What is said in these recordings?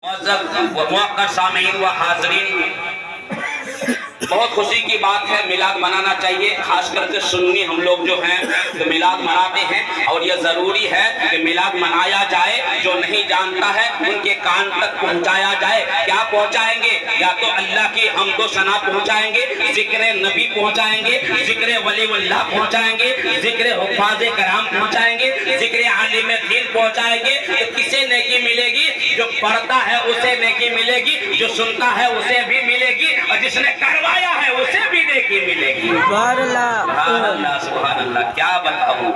معزز سامعین و حاضرین، بہت خوشی کی بات ہے، میلاد منانا چاہیے۔ خاص کر کے سنی ہم لوگ جو ہیں تو میلاد مناتے ہیں، اور یہ ضروری ہے کہ میلاد منایا جائے۔ جو نہیں جانتا ہے ان کے کان تک پہنچایا جائے۔ کیا پہنچائیں گے؟ یا تو اللہ کی حمد و ثنا پہنچائیں گے، ذکر نبی پہنچائیں گے، ذکر ولی اللہ پہنچائیں گے، ذکر حفاظ کرام پہنچائیں گے، ذکر عالم دین پہنچائیں گے۔ تو کسے نیکی ملے گی؟ جو پڑھتا ہے اسے نیکی ملے گی، جو سنتا ہے اسے بھی ملے گی، اور جس نے کروایا ہے اسے بھی نیکی ملے گی۔ سبحان اللہ، سبحان اللہ، سبحان اللہ۔ کیا بتاؤں،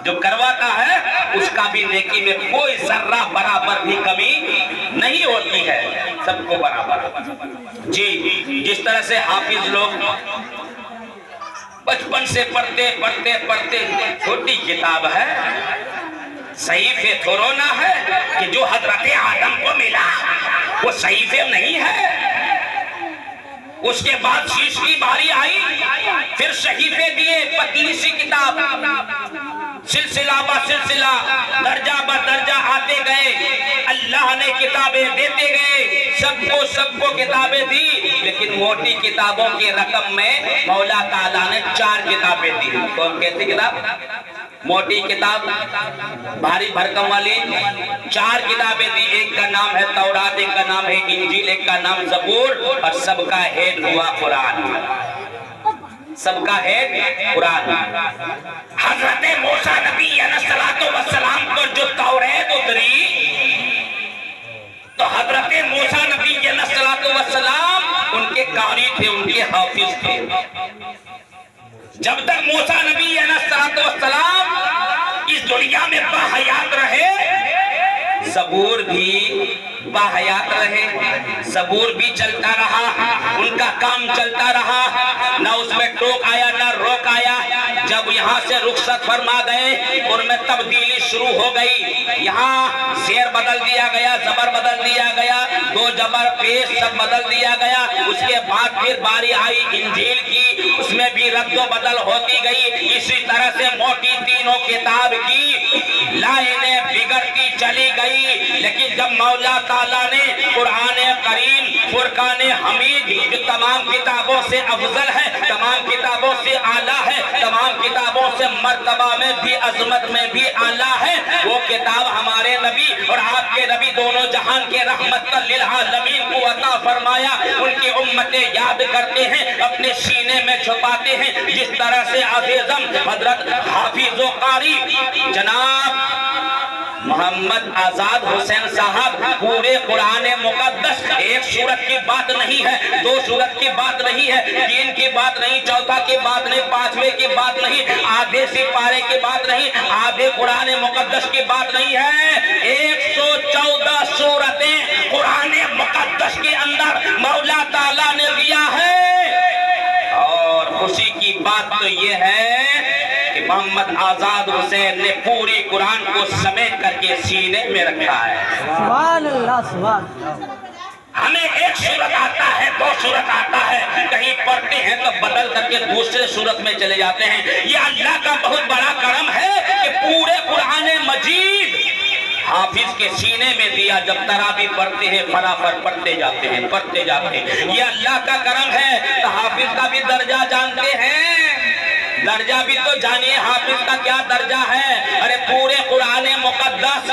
جو کرواتا ہے اس کا بھی نیکی میں کوئی ذرہ برابر بھی کمی نہیں ہوتی ہے، سب کو برابر۔ جی، جس طرح سے حافظ لوگ بچپن سے پڑھتے پڑھتے پڑھتے، چھوٹی کتاب ہے، صحیفے تھوڑا ہے کہ جو حضرت آدم کو ملا وہ صحیفے نہیں ہے۔ اس کے بعد شیش کی باری آئی، پھر صحیفے دیے، پتلی سی کتاب، سلسلہ با سلسلہ، درجہ با درجہ آتے گئے، اللہ نے کتابیں دیتے گئے، سب کو کتابیں دی، لیکن موٹی کتابوں کی رقم میں مولا تعالیٰ نے 4 کتابیں دی۔ کون کہتے کتاب؟ موٹی کتاب، بھاری بھرکم والی 4 کتابیں دی۔ ایک کا نام ہے تورات، ایک کا نام ہے انجیل، ایک کا نام زبور، اور سب کا ہیڈ ہوا قرآن۔ سب کا ہیڈ قرآن۔ حضرت موسیٰ نبی علیہ السلام پر جو توریت اتری، تو حضرت موسیٰ نبی علیہ السلام ان کے قاری تھے، ان کے حافظ تھے۔ جب تک موسیٰ نبی علیہ السلام اس دنیا میں باحیات رہے، زبور بھی باحیات رہے، زبور بھی چلتا رہا، ان کا کام چلتا رہا، نہ اس میں ٹوک آیا نہ روک آیا۔ جب یہاں سے رخصت فرما گئے، ان میں تبدیلی شروع ہو گئی، یہاں زیر بدل دیا گیا، زبر بدل دیا گیا، 2 جبر پیش سب بدل دیا گیا۔ اس کے بعد پھر باری آئی انجیل کی، اس میں بھی رد و بدل ہوتی گئی۔ اسی طرح سے موٹی تینوں کتاب کی لائنیں بگڑتی چلی گئی، لیکن جب مولا تعالیٰ نے قرآن کریم، فرقان حمید، جو تمام کتابوں سے افضل ہے، تمام کتابوں سے اعلیٰ ہے، تمام کتابوں سے مرتبہ میں بھی عظمت میں بھی اعلیٰ ہے، وہ کتاب ہمارے نبی اور آپ کے نبی دونوں جہان کے رحمت للعالمین کو عطا فرمایا۔ ان کی امتیں یاد کرتے ہیں، اپنے سینے میں چھپاتے ہیں، جس طرح سے عظیم حضرت حافظ و قاری جناب محمد آزاد حسین صاحب پورے قرآن مقدس، ایک سورت کی بات نہیں ہے، 2 سورت کی بات نہیں ہے، 3 کی بات نہیں، 4 کی بات نہیں، 5ویں کی بات نہیں، آدھے سپارے کی بات نہیں، آدھے قرآن مقدس کی بات نہیں ہے، 114 سورتیں قرآن مقدس کے اندر مولا تعالیٰ نے دیا ہے۔ اور خوشی کی بات تو یہ ہے کہ محمد آزاد حسین نے پوری قرآن کو سمیٹ کر کے سینے میں رکھا ہے۔ سبحان اللہ، سبحان اللہ۔ ہمیں ایک سورت آتا ہے، 2 سورت آتا ہے، کہیں پڑھتے ہیں تو بدل کر کے دوسرے سورت میں چلے جاتے ہیں۔ یہ اللہ کا بہت بڑا کرم ہے کہ پورے قرآن مجید حافظ کے سینے میں دیا۔ جب تراویح پڑھتے ہیں فٹافٹ پڑھتے جاتے ہیں، پڑھتے جاتے ہیں، یہ اللہ کا کرم ہے۔ تو حافظ کا بھی درجہ جانتے ہیں، درجہ بھی تو جانیے حافظ کا کیا درجہ ہے۔ ارے پورے قرآن مقدس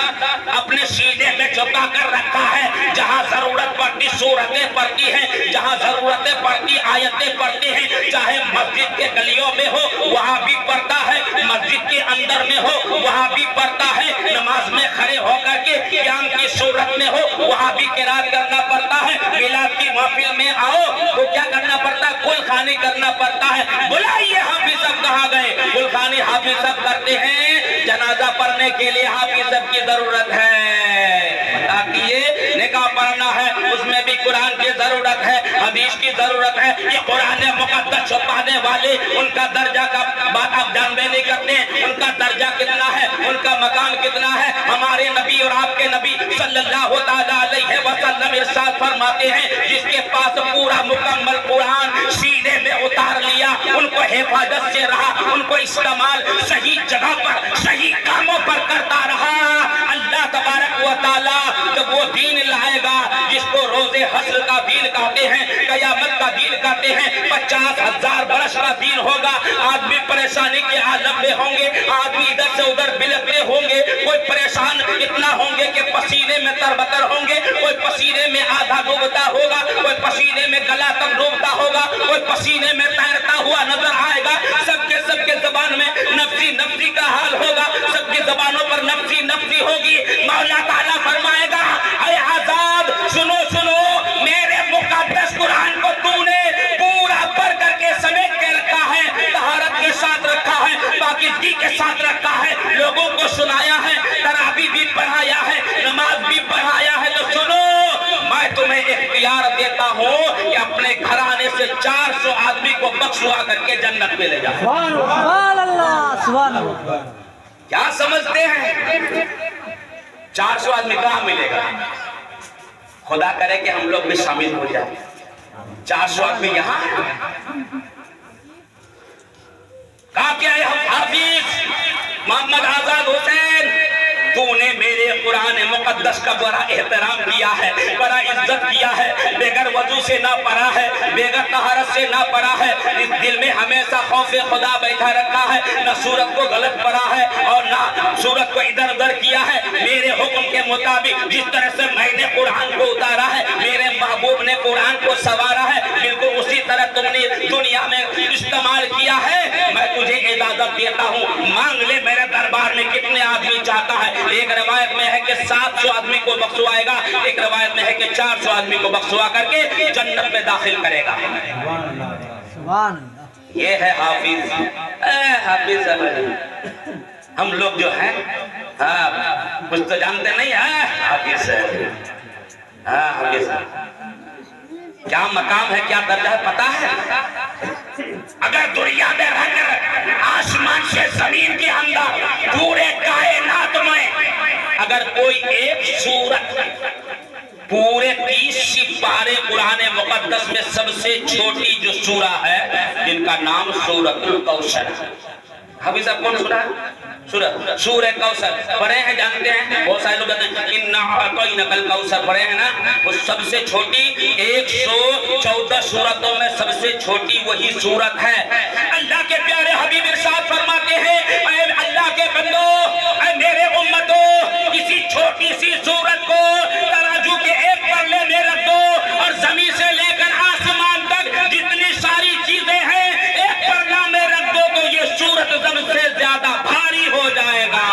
اپنے سینے میں چھپا کر رکھا ہے، جہاں ضرورت پڑتی سورتیں پڑھتی ہیں، جہاں ضرورتیں پڑتی آیتیں پڑھتی ہیں، چاہے مسجد کے گلیوں میں ہو وہاں بھی پڑھتا ہے، مسجد کے اندر میں ہو وہاں بھی پڑھتا ہے، نماز میں کھڑے ہو کر کے قیام کی صورت میں ہو وہاں بھی قرات کرنا پڑتا ہے۔ میلاد کی محفل میں آؤ تو کیا کرنا پڑتا ہے؟ کل خوانی کرنا پڑتا ہے۔ بلائیے حافظ صاحب کہاں گئے؟ کل خوانی حافظ صاحب کرتے ہیں، جنازہ پڑھنے کے لیے حافظ صاحب کی ضرورت ہے۔ بتائیے نکاح پڑھنا ہے اس میں بھی قرآن کی ضرورت ہے، حدیث کی ضرورت ہے۔ یہ قرآن مقدس چھپانے والے ان کا درجہ کا بات آپ جانبے نہیں کرتے ہیں، ان کا درجہ کتنا ہے، ان کا مقام کتنا ہے۔ ہمارے نبی اور آپ کے نبی صلی اللہ تعالیٰ علیہ وسلم ارشاد فرماتے ہیں، جس کے پاس پورا مکمل قرآن سینے میں اتار لیا، ان کو حفاظت سے رہا، ان کو استعمال صحیح جگہ پر صحیح کاموں پر کرتا رہا، اللہ تبارک و تعالیٰ جب وہ دین لائے گا اسے حشر کا دین کہتے ہیں، قیامت کا دین کہتے ہیں۔ 50,000 برس کا دین ہوگا، آدمی پریشانی کے عالم میں ہوں گے، آدمی ادھر سے ادھر بلکتے ہوں گے، کوئی پریشان اتنا ہوں گے کہ پسینے میں تربتر ہوں گے، کوئی پسینے میں آدھا ڈوبتا ہوگا، کوئی پسینے میں گلا تک ڈوبتا ہوگا، کوئی پسینے میں تیرتا ہوا نظر آئے گا۔ سب کے زبان میں نفسی نفسی کا حال ہوگا، سب کی زبانوں پر نفسی نفسی ہوگی۔ مولا تعالیٰ فرمائے گا، اے آزاد سنو سنو، میرے مقدس قرآن کو تو نے پورا پڑھ کر کے سمیٹ کے رکھا ہے، طہارت کے ساتھ رکھا ہے، پاکیزگی کے ساتھ رکھا ہے، لوگوں کو سنایا ہے، تراویح بھی پڑھایا ہے، نماز بھی پڑھایا ہے۔ تو سنو، میں تمہیں اختیار دیتا ہوں کہ اپنے گھرانے سے 400 آدمی کو بخشوا کر کے جنت میں لے جاؤ۔ سبحان اللہ، سبحان اللہ۔ کیا سمجھتے ہیں 400 آدمی کہاں ملے گا؟ خدا کرے کہ ہم لوگ بھی شامل ہو جائیں۔ 400 آدمی یہاں کہا کہ اے حافظ محمد آزاد حسین، تو نے میرے قرآن مقدس کا بڑا احترام کیا ہے، بڑا عزت کیا ہے، بغیر وضو سے نہ پڑھا ہے، بغیر طہارت سے نہ پڑھا ہے، اس دل میں ہمیشہ خوف خدا بیٹھا رکھا ہے، نہ سورت کو غلط پڑھا ہے اور نہ سورت کو ادھر ادھر کیا ہے۔ میرے حکم کے مطابق جس طرح سے میں نے قرآن کو اتارا ہے، میرے محبوب نے قرآن کو سوارا ہے، بالکل اسی طرح تم نے دنیا میں استعمال کیا ہے۔ میں تجھے اجازت دیتا ہوں، مانگ لے میرے دربار میں کتنے آدمی چاہتا ہے۔ ایک روایت میں ہے کہ 700 آدمی کو بخشوائے گا، ایک روایت میں ہے کہ 400 آدمی کو بخشوا کر کے جنت میں داخل کرے گا۔ سبحان یہ ہے حافظ۔ حافظ ہم لوگ جو ہیں کچھ تو جانتے نہیں ہیں حافظ حافظ کیا مقام ہے، کیا درجہ ہے پتا ہے؟ اگر دنیا میں رہ کر آسمان سے زمین کے اندر پورے کائنات میں اگر کوئی ایک سورت پورے 30 سپارے قرآن مقدس میں سب سے چھوٹی جو سورہ ہے جن کا نام سورۃ الکوثر ہے۔ حافظ صاحب کون سنا ہے؟ سورہ کوثر پڑھے ہیں، جانتے ہیں؟ بہت سارے لوگ کہتے ہیں اِنَّا أَعْطَيْنَاكَ الْكَوْثَرَ پڑھے ہیں نا؟ وہ سب سے چھوٹی 114 سورتوں میں سب سے چھوٹی وہی سورت ہے۔ اللہ کے پیارے حبیب ارشاد فرماتے ہیں، اے اللہ کے بندو، اے میرے امتو، کسی چھوٹی سی سورت کو تراجو کے ایک پلے میں رکھ دو اور زمین سے لے کر آسمان تک جتنی ساری چیزیں ہیں ایک پلے میں رکھ دو تو یہ سورت سب سے زیادہ بھاری ہو جائے گا۔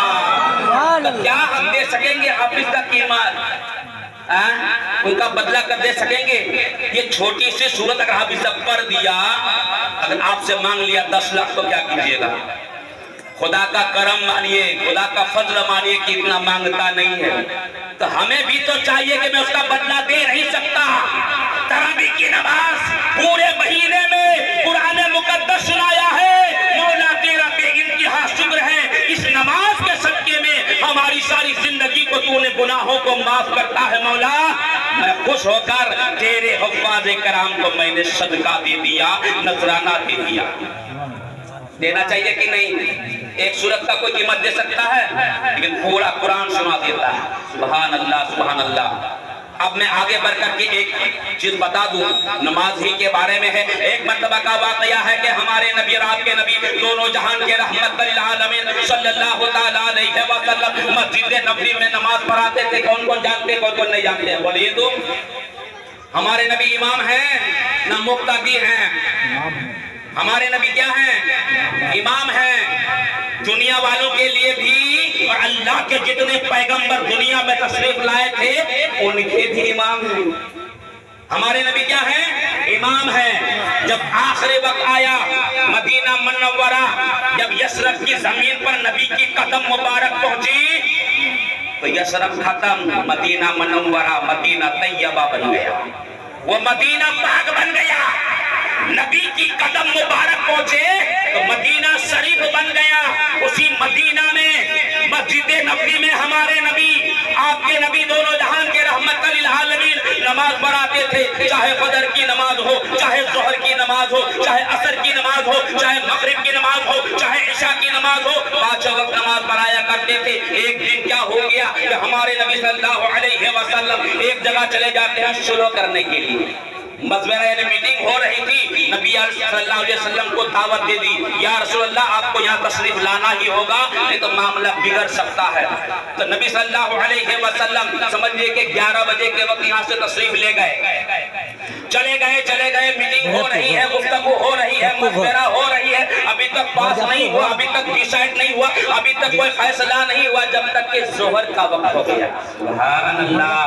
تو کیا ہم دے سکیں گے حافظ کا قیمت؟ ان کا بدلہ کر دے سکیں گے؟ یہ چھوٹی سی سورت اگر حافظ صاحب پڑھ دیا، اگر آپ سے مانگ لیا 10 لاکھ تو کیا کیجئے گا؟ خدا کا کرم مانیے، خدا کا فضل مانیے کہ اتنا مانگتا نہیں ہے۔ تو ہمیں بھی تو چاہیے کہ میں اس کا بدلہ دے نہیں سکتا۔ تراویح کی نماز پورے مہینے میں قرآن مقدس سنایا ہے، مولا تیرا بے انتہا شکر ہے، اس نماز کے صدقے میں ہماری ساری زندگی کو تو نے گناہوں کو معاف کرتا ہے۔ مولا میں خوش ہو کر تیرے حفاظ کرام کو میں نے صدقہ دے دیا، نذرانہ دے دیا۔ دینا چاہیے کہ نہیں؟ ایک سورت کا کوئی قیمت دے سکتا ہے، لیکن پورا قرآن سنا دیتا ہے۔ سبحان اللہ، سبحان اللہ۔ اب میں آگے بڑھ کر کے ایک چیز بتا دوں، نماز ہی کے بارے میں ہے۔ ایک مرتبہ کا واقعہ ہے کہ ہمارے نبی اور آپ کے نبی دونوں جہان کے رحمت للعالمین صلی اللہ تعالیٰ علیہ وسلم مسجد نبوی میں نماز پڑھاتے تھے۔ کون کون جانتے، کون کون نہیں جانتے؟ بولیے تو۔ ہمارے نبی امام ہیں نہ مقتدی ہیں؟ ہمارے نبی کیا ہیں؟ امام ہیں۔ دنیا والوں کے لیے بھی اور اللہ کے جتنے پیغمبر دنیا میں تشریف لائے تھے ان کے بھی امام ہیں۔ ہمارے نبی کیا ہیں؟ امام ہیں۔ جب آخری وقت آیا، مدینہ منورہ جب یثرب کی زمین پر نبی کی قدم مبارک پہنچی تو یثرب ختم، مدینہ منورہ مدینہ طیبہ بن گیا، وہ مدینہ پاک بن گیا۔ نبی کی قدم مبارک پہنچے تو مدینہ شریف بن گیا۔ اسی مدینہ میں مسجد نبوی میں ہمارے نبی، آپ کے نبی دونوں جہان کے رحمت للعالمین نماز پڑھاتے تھے، چاہے فجر کی نماز ہو، چاہے ظہر کی نماز ہو، چاہے عصر کی نماز ہو، چاہے مغرب کی نماز ہو، چاہے عشاء کی نماز ہو، 5 وقت نماز پڑھایا کرتے تھے۔ ایک دن کیا ہو گیا کہ ہمارے نبی صلی اللہ علیہ وسلم ایک جگہ چلے جاتے ہیں شروع کرنے کے لیے، مشورہ یعنی میٹنگ ہو رہی تھی، نبی صلی اللہ علیہ وسلم کو دعوت دے دی، یا رسول اللہ آپ کو یہاں تشریف لانا ہی ہوگا نہیں تو معاملہ بگڑ سکتا ہے۔ تو نبی صلی اللہ علیہ وسلم سمجھئے کہ 11 بجے کے وقت یہاں سے تشریف لے گئے، چلے گئے، میٹنگ ہو رہی ہے، گفتگو ہو رہی ہے، مشورہ ہو رہی ہے، ابھی تک پاس نہیں ہوا، ابھی تک ڈیسائیڈ نہیں ہوا، ابھی تک کوئی فیصلہ نہیں ہوا، جب تک کہ ظہر کا وقت ہو گیا۔ سبحان اللہ۔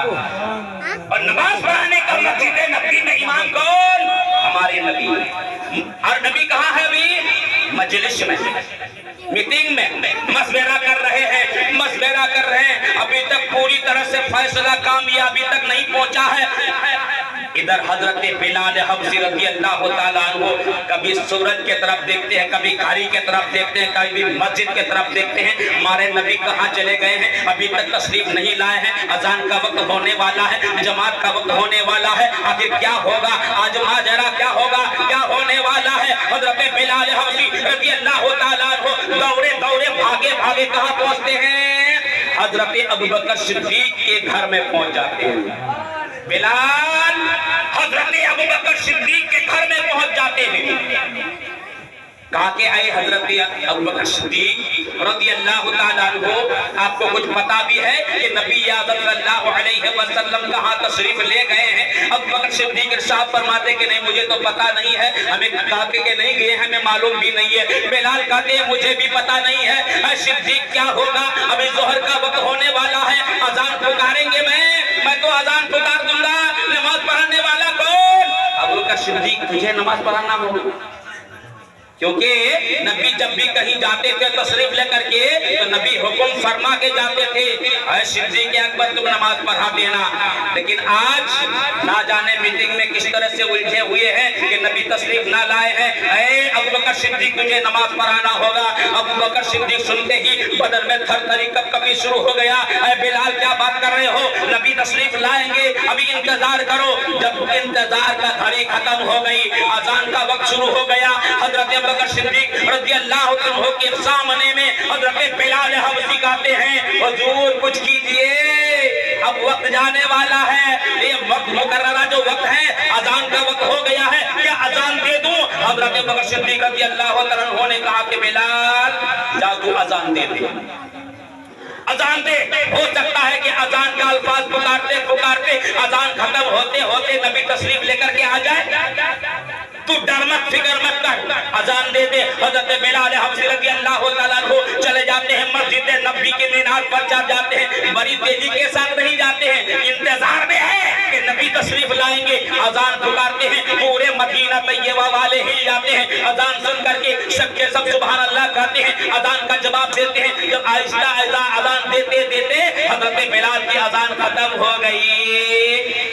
اور نماز پڑھانے کا مسجد نبی میں امام کون؟ ہمارے نبی۔ اور نبی کہاں ہے ابھی؟ مجلس میں، میٹنگ میں مشورہ کر رہے ہیں، ابھی تک پوری طرح سے فیصلہ کامیابی تک نہیں پہنچا ہے۔ ادھر حضرت بلال حبشی رضی اللہ تعالیٰ عنہ کبھی سورج کے طرف دیکھتے ہیں، کبھی گھڑی کے طرف دیکھتے ہیں، کبھی مسجد کے طرف دیکھتے ہیں، ہمارے نبی کہاں چلے گئے ہیں، ابھی تک تشریف نہیں لائے ہیں، اذان کا وقت ہونے والا ہے، جماعت کا وقت ہونے والا ہے، آخر کیا ہوگا آج ماجرا کیا ہوگا، کیا ہونے والا ہے۔ حضرت بلال حبشی رضی اللہ تعالیٰ عنہ دوڑے بھاگے کہاں پہنچتے ہیں؟ حضرت ابوبکر صدیق کے گھر میں پہنچ جاتے ہیں۔ بلال حضرت ابوبکر صدیق کے گھر میں پہنچ جاتے ہیں۔ کہا کہ اے حضرت ابوبکر صدیق رضی اللہ تعالیٰ عنہ، آپ کو کچھ پتا بھی ہے کہ نبی اعظم صلی اللہ علیہ وسلم کہاں تشریف لے گئے ہیں؟ ابوبکر صدیق ارشاد فرماتے کہ نہیں مجھے تو پتا نہیں ہے، ہمیں کہتے کہ نہیں گئے، ہمیں معلوم بھی نہیں ہے۔ بلال کہتے ہیں مجھے بھی پتا نہیں ہے۔ اے صدیق کیا ہوگا؟ ابھی ظہر کا وقت ہونے والا ہے، اذان پکاریں گے، میں تو اذان پکار دوں گا، نماز پڑھانے والا کون؟ ابوبکر صدیق تجھے نماز پڑھانا ہوگا، کیونکہ نبی جب بھی کہیں جاتے تھے تشریف لے کر کے تو نبی حکم فرما کے جاتے تھے، اے صدیق اکبر تم نماز پڑھا دینا۔ لیکن آج نہ جانے میٹنگ میں کس طرح سے الجھے ہوئے ہیں کہ نبی تشریف نہ لائے ہیں، اے ابوبکر صدیق تجھے نماز پڑھانا ہوگا۔ ابوبکر صدیق سنتے ہی بدن میں تھر تھری کپ کپی شروع ہو گیا، اے بلال کیا بات کر رہے ہو، نبی تشریف لائیں گے، ابھی انتظار کرو۔ جب انتظار کا گھڑی ختم ہو گئی، اذان کا وقت شروع ہو گیا، حضرت ابوبکر صدیق رضی اللہ عنہ کے سامنے میں حضرت بلال حبشی کہتے ہیں حضور کچھ کیجئے، اب وقت جانے والا ہے، یہ وقت مقررہ جو وقت ہے اذان کا وقت ہو گیا ہے، کیا اذان دے دوں؟ حضرت ابوبکر صدیق رضی اللہ عنہ نے کہا کہ بلال جا تو اذان دے دے، اذان دے۔ ہو سکتا ہے کہ اذان کا الفاظ پکارتے اذان ختم ہوتے نبی تشریف لے کر کے آ جائے، تو ڈر مت فکر مت کر، اذان دے دے۔ حضرت بلال حبشی رضی اللہ تعالیٰ عنہ چلے جاتے ہیں مسجد نبی کے مینار پر جاتے ہیں، بڑی تیزی کے ساتھ نہیں جاتے ہیں، انتظار میں ہے کہ نبی تشریف لائیں گے، اذان پکارتے ہیں، پورے مدینہ طیبہ والے ہل جاتے ہیں، اذان سن کر کے سب کے سب سبحان اللہ کہتے ہیں، اذان کا جواب دیتے ہیں۔ جب آہستہ اذان دیتے حضرت بلال کی اذان ختم ہو گئی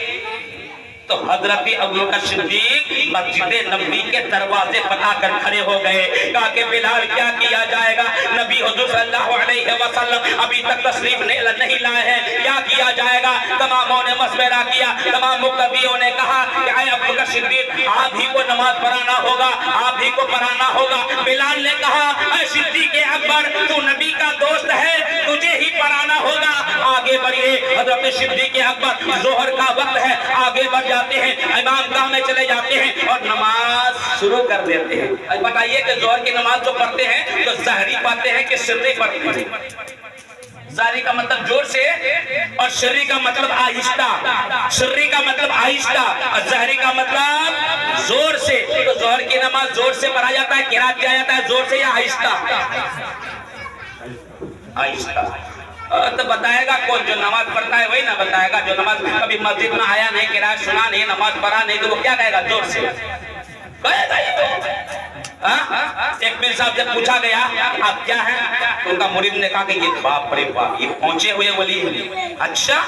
تو حضرت ابوبکر صدیق مسجد نبوی کے دروازے پر آ کر کھڑے ہو گئے، کہا کہ بلال کیا کیا جائے گا، نبی حضور صلی اللہ علیہ وسلم ابھی تک تشریف نہیں لائے ہیں، کیا کیا جائے گا؟ تماموں نے مشورہ کیا، تمام مقتدیوں نے کہا کہ اے ابوبکر صدیق آپ ہی کو نماز پڑھانا ہوگا، آپ ہی کو پڑھانا ہوگا۔ بلال نے کہا اے صدیق اکبر تو نبی کا دوست ہے، تجھے ہی پڑھانا ہوگا، آگے بڑھئے۔ حضرت صدیق اکبر ظہر کا وقت ہے، آگے بڑھ جاتے ہیں، امام گاہ میں چلے جاتے ہیں اور نماز شروع کر دیتے ہیں۔ اب بتائیے کہ ظہر کی نماز جو پڑھتے ہیں تو ظاہری پڑھتے ہیں کہ سری پڑھتے ہیں؟ ظاہری کا مطلب زور سے اور سری کا مطلب آہستہ، سری کا مطلب آہستہ اور ظاہری کا مطلب زور سے۔ تو ظہر کی نماز زور سے پڑھا جاتا ہے، قرات کیا جاتا ہے زور سے یا آہستہ؟ آہستہ۔ تو بتائے گا کون؟ جو نماز پڑھتا ہے وہی نہ بتائے گا، جو نماز کبھی مسجد میں آیا نہیں، قرات سنا نہیں، نماز پڑھا نہیں، تو وہ کیا کہے گا؟ زور سے کہے گا۔ ایک پیر صاحب سے پوچھا گیا آپ کیا ہیں؟ تو ان کا مرید نے کہا کہ یہ باپ رے باپ، یہ پہنچے ہوئے ولی ہیں۔ اچھا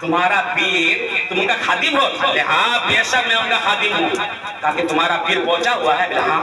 تمہارا پیر تم ان کا خادم ہو؟ ہاں بے شک میں ان کا خادم ہوں۔ کہا کہ تمہارا پیر پہنچا ہوا ہے؟ ہاں۔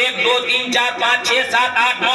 1 2 3 4 5 6 7 8 9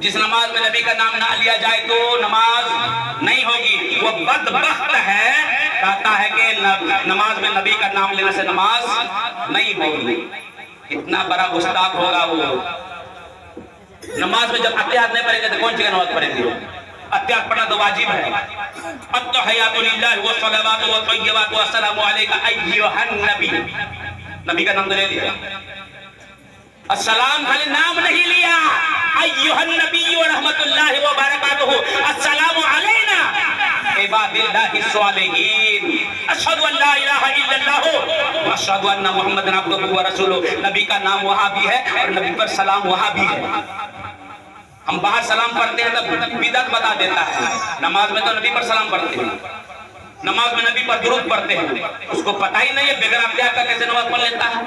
جس نماز میں نبی کا نام نہ لیا جائے تو نماز نہیں ہوگی، وہ بدبخت ہے، کہتا ہے کہ نماز میں نبی کا نام لینے سے نماز نہیں ہوگی۔ اتنا بڑا گستاخ ہوگا وہ۔ نماز میں جب اتحیات نہیں پڑھیں گے تو کون سی نماز پڑھیں گے؟ اتحیات پڑھنا تو واجب ہے۔ التحیات للہ والصلوات والطیبات والسلام علیک ایھا النبی، نبی کا نام تو لے لیا، السلام خالی نام نہیں لیا، ایھا النبی ورحمۃ اللہ وبرکاتہ، السلام علینا عباد اللہ الصالحین، اشہد ان لا الہ الا اللہ واشہد ان محمد عبدہ ورسولہ۔ نبی کا نام وہاں بھی ہے اور نبی پر سلام وہاں بھی ہے۔ ہم باہر سلام پڑھتے ہیں تو بدعت بتا دیتا ہے، نماز میں تو نبی پر سلام پڑھتے ہیں، نماز میں نبی پر درود پڑھتے ہیں، اس کو پتہ ہی نہیں ہے بغیر اتحیات کا کیسے نماز پڑھ لیتا ہے،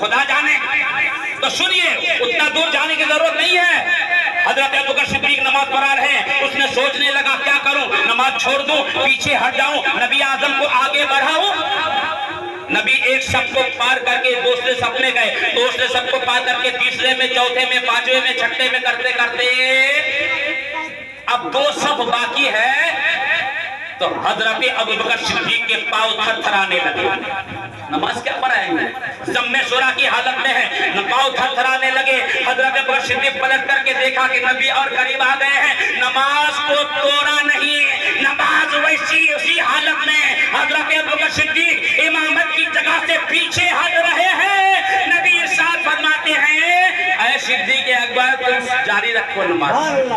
خدا جانے۔ تو سنیے، اتنا دور جانے کی ضرورت نہیں ہے۔ حضرت ابوبکر صدیق نماز پڑھا رہے ہیں، اس نے سوچنے لگا کیا کروں، نماز چھوڑ دوں، پیچھے ہٹ جاؤں، نبی اعظم کو آگے بڑھاؤں۔ نبی ایک صف کو پار کر کے دوسرے صف میں گئے، دوسرے صف کو پار کر کے تیسرے میں، چوتھے میں، پانچویں میں، چھٹے میں کرتے کرتے اب 2 صف باقی ہے تو حضرت ابوبکر صدیق کے پاؤں تھر تھرانے لگے۔ نماز کیا پڑھائیں گے؟ ضم سورہ کی حالت میں ہے، پاؤں تھر تھرانے لگے۔ حضرت ابوبکر صدیق پلٹ کر کے دیکھا کہ نبی اور قریب آ گئے ہیں، نماز کو توڑا نہیں، نماز ویسی اسی حالت میں۔ حضرت ابوبکر صدیق امامت کی جگہ سے پیچھے ہٹ رہے ہیں، نبی ارشاد فرماتے ہیں اے صدیق اکبر تم جاری رکھو نماز،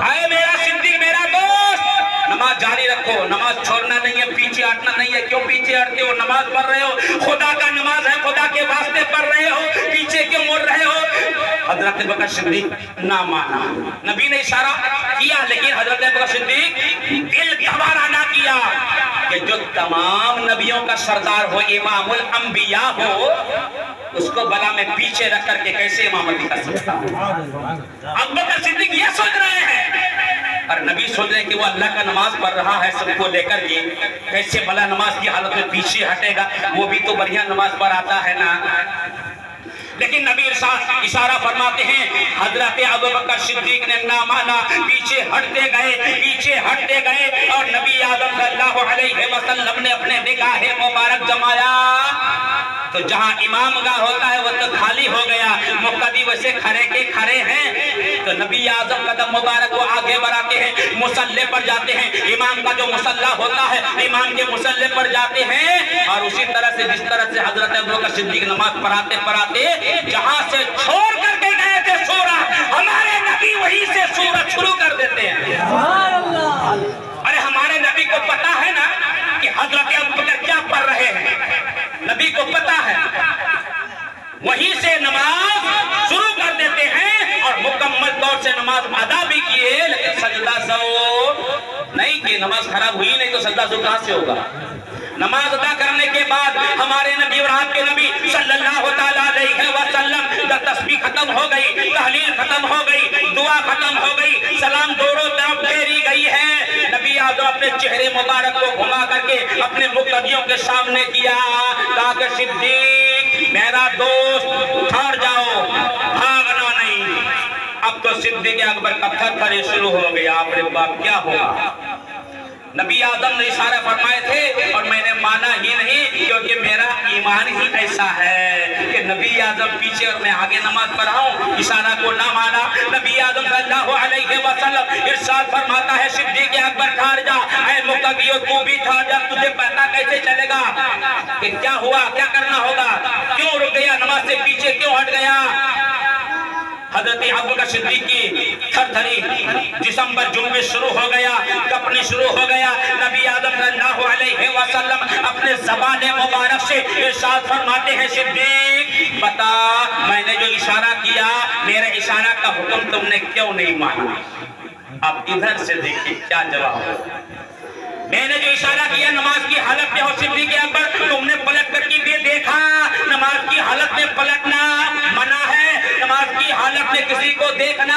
اے میرا صدیق میرا دوست نماز جاری رکھو، نماز چھوڑنا نہیں ہے، پیچھے ہٹنا نہیں ہے۔ کیوں پیچھے ہٹتے ہو؟ نماز پڑھ رہے ہو، خدا کا نماز ہے، خدا کے واسطے پڑھ رہے ہو، پیچھے کیوں مڑ رہے ہو؟ حضرت ابوبکر صدیق نہ مانا، نبی نے اشارہ کیا لیکن حضرت ابوبکر صدیق دل گوارا نہ کیا کہ جو تمام نبیوں کا سردار ہو، امام الانبیاء ہو، اس کو بلا میں پیچھے رکھ کر کے کیسے امامتی کر سکتا ہوں؟ ابوبکر صدیق یہ سوچ رہے ہیں اور نبی سوچ رہے ہیں کہ وہ اللہ کا نماز پڑھ رہا ہے، سب کو لے کر کے کیسے بلا نماز کی حالت میں پیچھے ہٹے گا، وہ بھی تو بڑھیا نماز پڑھاتا ہے نا۔ لیکن نبی اشارہ فرماتے ہیں، حضرت ابوبکر صدیق نے نہ مانا، پیچھے ہٹتے گئے، پیچھے ہٹتے گئے، اور نبی اعظم صلی اللہ علیہ وسلم نے اپنے نگاہ مبارک جمایا تو جہاں امام گاہ ہوتا ہے وہ تو خالی ہو گیا، مقتدی ویسے کھڑے کے کھڑے ہیں۔ تو نبی اعظم قدم مبارک کو آگے بڑھاتے ہیں، مصلی پر جاتے ہیں، امام کا جو مصلی ہوتا ہے امام کے مصلی پر جاتے ہیں، اور اسی طرح سے جس طرح سے حضرت ابوبکر صدیق نماز پڑھاتے پڑھاتے جہاں سے چھوڑ کر کے گئے تھے سورہ، ہمارے نبی وہی سے سورہ شروع کر دیتے ہیں۔ ارے ہمارے نبی کو پتا ہے نا کہ حضرت ابوبکر کیا پڑھ رہے ہیں، نبی کو پتا ہے، وہیں سے نماز شروع کر دیتے ہیں اور مکمل طور سے نماز ادا بھی کیے، لیکن سجدہ سو نہیں کی۔ نماز خراب ہوئی نہیں تو سجدہ سو کہاں سے ہوگا؟ نماز ادا کرنے کے بعد ہمارے نبی اور آپ کے نبی صلی اللہ تعالیٰ علیہ وسلم جب تسبیح ختم ہو گئی، تحلیل ختم ہو گئی، دعا ختم ہو گئی، سلام دونوں طرف پھیری گئی ہے، نبی اعظم اپنے چہرے مبارک کو گھما کر کے اپنے مقتدیوں کے سامنے کیا، کہا کہ صدیق میرا دوست ٹھہر جاؤ، بھاگنا نہیں۔ اب تو صدیق اکبر کا تھر تھر شروع ہو گیا، آپ نے باپ کیا ہوگا؟ نبی اعظم نے اشارہ فرمائے تھے اور میں نے مانا ہی نہیں، کیونکہ میرا ایمان ہی ایسا ہے کہ نبی اعظم پیچھے اور میں آگے نماز پڑھاؤں، اشارہ کو نہ مانا۔ نبی اعظم صلی اللہ علیہ وسلم ارشاد فرماتا ہے صدیق اکبر ٹھہر جا، اے مقتدیو تو بھی ٹھہر جا، تجھے پتہ کیسے چلے گا کہ کیا ہوا، کیا کرنا ہوگا، کیوں رک گیا، نماز سے پیچھے کیوں ہٹ گیا؟ حضرت ابوبکر صدیق کی تھر تھری جسم پر جنبش شروع ہو گیا، کپنی شروع ہو گیا۔ نبی اعظم صلی اللہ علیہ وسلم اپنے زبان مبارک سے ارشاد فرماتے ہیں صدیق بتا میں نے جو اشارہ کیا، میرے اشارہ کا حکم تم نے کیوں نہیں مانا؟ اب ادھر سے دیکھیں کیا جواب ہے۔ میں نے جو اشارہ کیا نماز کی حالت میں ہو صدیق اکبر، تم نے پلٹ کر کے بھی دیکھا، نماز کی حالت میں پلٹنا منع ہے، نماز کی حالت میں کسی کو دیکھنا